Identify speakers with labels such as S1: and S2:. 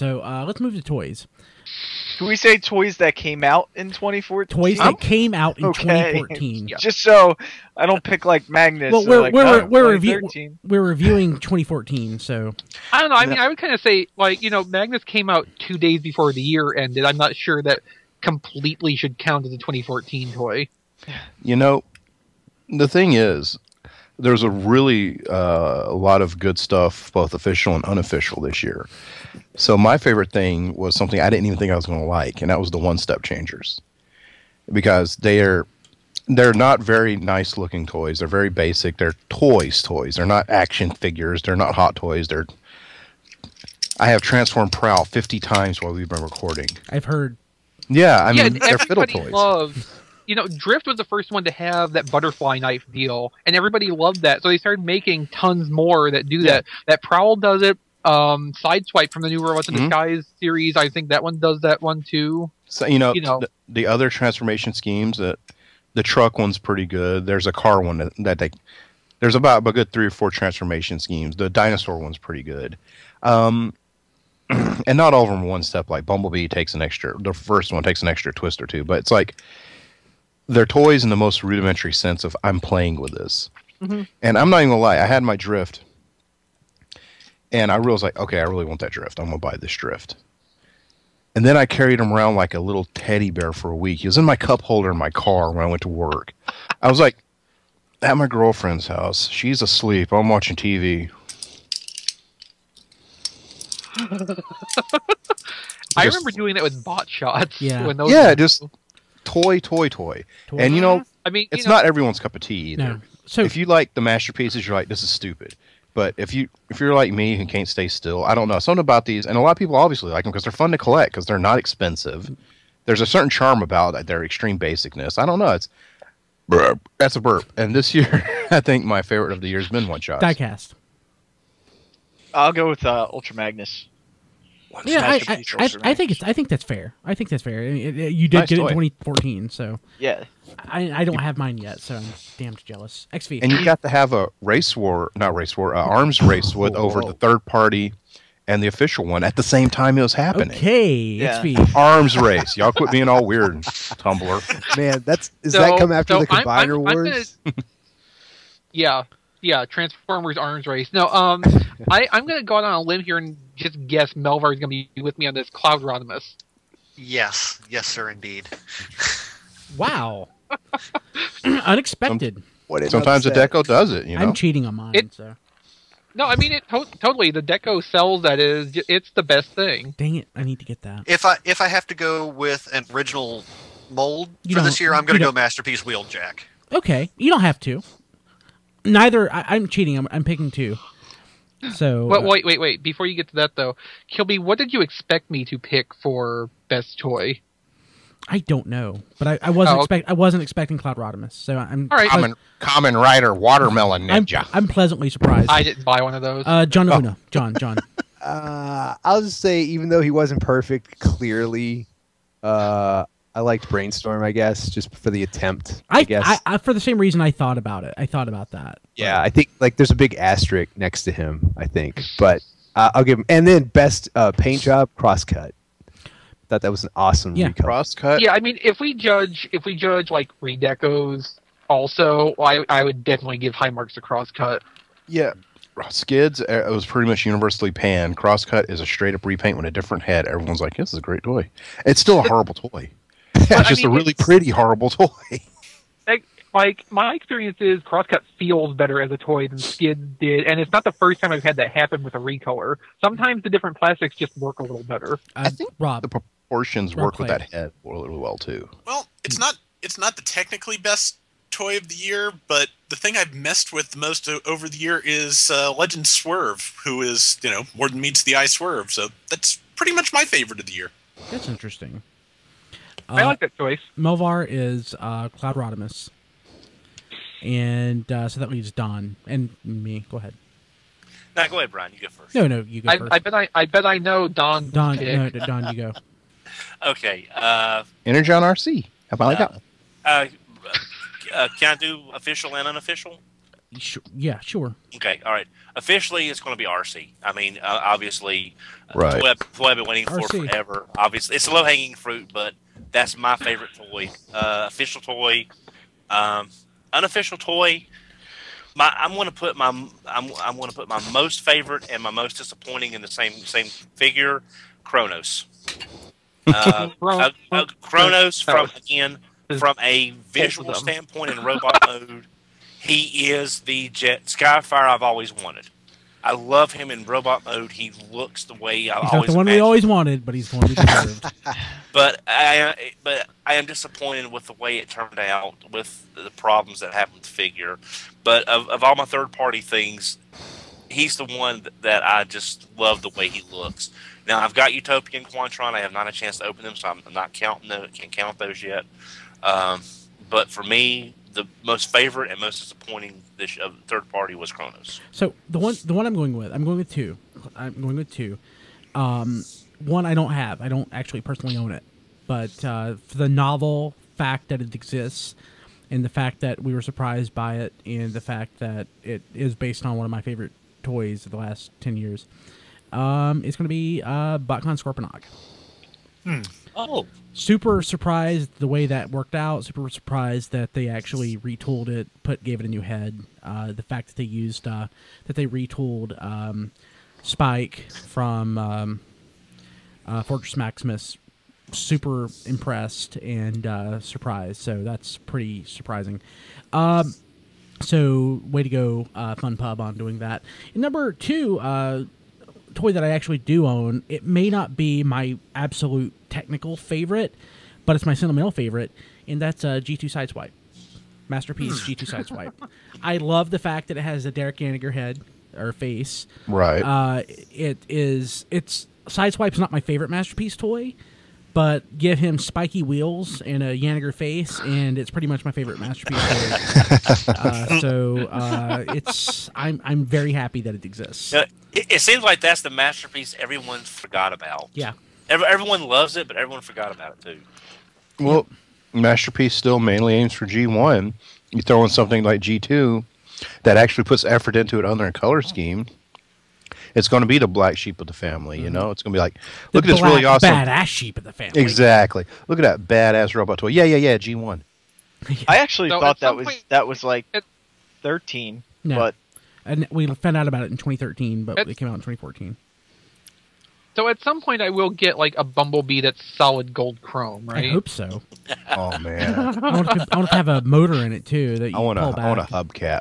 S1: So let's move to toys.
S2: Can we say toys that came out in 2014?
S1: Toys that came out in 2014.
S2: Yeah. Just so I don't pick like Magnus.
S1: Well, we're reviewing 2014, so
S3: I don't know. I mean, I would kind of say like Magnus came out 2 days before the year ended. I'm not sure that completely should count as a 2014 toy.
S4: The thing is, there's a really a lot of good stuff, both official and unofficial, this year. So my favorite thing was something I didn't even think I was going to like, and that was the one-step changers, because they're not very nice looking toys. They're very basic. They're toys. They're not action figures. They're not hot toys. I have transformed Prowl 50 times while we've been recording.
S1: I've heard.
S4: Yeah, I mean, they're fiddle toys.
S3: Loves, Drift was the first one to have that butterfly knife deal, and everybody loved that. So they started making tons more that do that. That Prowl does it. Sideswipe from the new Robots in Disguise series, I think that one does that one too.
S4: So the other transformation schemes, the truck one's pretty good. There's a car one there's about a good 3 or 4 transformation schemes. The dinosaur one's pretty good. And not all of them one step. Like Bumblebee the first one takes an extra twist or two, but it's like they're toys in the most rudimentary sense of I'm playing with this. And I'm not even gonna lie, I had my Drift. And I realized, like, okay, I really want that Drift. I'm going to buy this Drift. And then I carried him around like a little teddy bear for a week. He was in my cup holder in my car when I went to work. I was like, at my girlfriend's house. She's asleep. I'm watching TV.
S3: I remember doing that with bot shots.
S1: Yeah,
S4: just toy. And,
S3: I mean,
S4: it's not everyone's cup of tea either.
S1: No. So
S4: if you like the masterpieces, you're like, this is stupid. But if you're like me who can't stay still, I don't know. Something about these, and a lot of people obviously like them because they're fun to collect because they're not expensive. There's a certain charm about their extreme basicness. I don't know. That's a burp. And this year, I think my favorite of the year has been one-shots.
S1: Diecast.
S2: I'll go with Ultra Magnus.
S1: I think that's fair. I mean, you did get it in 2014, so
S2: yeah.
S1: I don't have mine yet, so I'm damned jealous. XV.
S4: And you got to have a arms race with over the third party and the official one at the same time it was happening.
S1: Okay, XV.
S4: Arms race. Y'all quit being all weird, Tumblr.
S5: Man, that come after the Combiner Wars?
S3: Yeah, Transformers Arms Race. No, I'm going to go out on a limb here and just guess Melvar is going to be with me on this. Cloud Rodimus.
S6: Yes, sir, indeed.
S1: Wow. Unexpected.
S4: Sometimes the Deco does it,
S1: I'm cheating on mine, so.
S3: No, I mean, totally. The Deco sells that it's the best thing.
S1: Dang it, I need to get that.
S6: If I have to go with an original mold for this year, I'm going to go Masterpiece Wheeljack.
S1: Okay, you don't have to. Neither. I'm cheating. I'm picking 2. So.
S3: Well, wait. Before you get to that, though, Kilby, what did you expect me to pick for best toy?
S1: I don't know, but I wasn't expecting Cloud Rodimus, so I'm.
S3: All right.
S4: Common Rider Watermelon Ninja.
S1: I'm pleasantly surprised.
S3: I didn't buy one of those.
S1: John Luna. John.
S5: I'll just say, even though he wasn't perfect, clearly, I liked Brainstorm, I guess, just for the attempt. I guess
S1: for the same reason I thought about it. I thought about that.
S5: Yeah, I think there's a big asterisk next to him. I think, but I'll give him. And then best paint job, Crosscut. Thought that was an awesome recolor.
S4: Crosscut.
S3: Yeah, I mean, if we judge like redecos, also, I would definitely give high marks to Crosscut.
S4: Yeah. Skids, it was pretty much universally panned. Crosscut is a straight-up repaint with a different head. Everyone's like, this is a great toy. It's still a horrible toy. It's just a really pretty, horrible toy.
S3: Like, my experience is Crosscut feels better as a toy than Skids did, and it's not the first time I've had that happen with a recolor. Sometimes the different plastics just work a little better.
S4: I think the proportions work with that head really well, too.
S7: Well, it's not the technically best toy of the year, but the thing I've messed with the most over the year is Legend Swerve, who is, more than meets the eye Swerve, so that's pretty much my favorite of the year.
S1: That's interesting.
S3: I like that choice.
S1: Melvar is Cloud Rodimus. And so that leaves Don and me. Go ahead.
S8: No, go ahead, Brian. You go first.
S1: No, you go first.
S3: I bet I know Don.
S1: Don, you go.
S8: Okay.
S4: Energon RC. How about that?
S8: Can I do official and unofficial?
S1: Yeah, sure.
S8: Okay, all right. Officially, it's going to be RC. I mean, obviously,
S4: Right.
S8: toy I've been waiting for
S1: RC.
S8: forever. Obviously, it's a low-hanging fruit, but that's my favorite toy. Official toy, unofficial toy. I'm going to put my most favorite and my most disappointing in the same figure. Chronos. Chronos from a visual standpoint in robot mode. He is the Skyfire I've always wanted. I love him in robot mode. He looks the way I
S1: He's
S8: always
S1: not the one we
S8: imagined.
S1: always wanted, but he's the one we deserved.
S8: But I am disappointed with the way it turned out, with the problems that happened with the figure. But of all my third-party things, he's the one that I just love the way he looks. Now, I've got Utopia and Quantron. I have not had a chance to open them, so I'm not counting them. Can't count those yet. But for me, the most favorite and most disappointing of third party was Chronos.
S1: So the one I'm going with two. One I don't have. I don't actually personally own it, but for the novel fact that it exists, and the fact that we were surprised by it, and the fact that it is based on one of my favorite toys of the last 10 years, it's going to be Botcon Scorponok.
S8: Oh.
S1: Super surprised the way that worked out. Super surprised that they actually retooled it, gave it a new head. The fact that they used that they retooled Spike from Fortress Maximus. Super impressed and surprised. So that's pretty surprising. So way to go, Fun Pub, on doing that. And number two, toy that I actually do own. It may not be my absolute technical favorite, but it's my sentimental favorite, and that's G2 Sideswipe. Masterpiece G2 Sideswipe. I love the fact that it has a Derek Yaniger head or face.
S4: Right.
S1: It's Sideswipe's not my favorite Masterpiece toy, but give him spiky wheels and a Yaniger face, and it's pretty much my favorite Masterpiece toy. I'm very happy that it exists.
S8: It seems like that's the Masterpiece everyone forgot about.
S1: Yeah.
S8: Everyone loves it, but everyone forgot about it too.
S4: Well, Masterpiece still mainly aims for G1. You throw in something like G2 that actually puts effort into it on their color scheme. It's going to be the black sheep of the family, you know? It's going to be like, look at this really awesome
S1: badass sheep of the family.
S4: Exactly. Look at that badass robot toy. Yeah, G1.
S2: I actually
S3: So
S2: thought
S3: at some point-
S2: that was like 13,
S1: No.
S2: but
S1: And we found out about it in 2013, but it came out in 2014.
S3: So at some point I will get like a Bumblebee that's solid gold chrome, right?
S1: I hope so.
S4: Oh, man.
S1: I want to have a motor in it too that you
S4: I want
S1: pull back.
S4: a hubcap.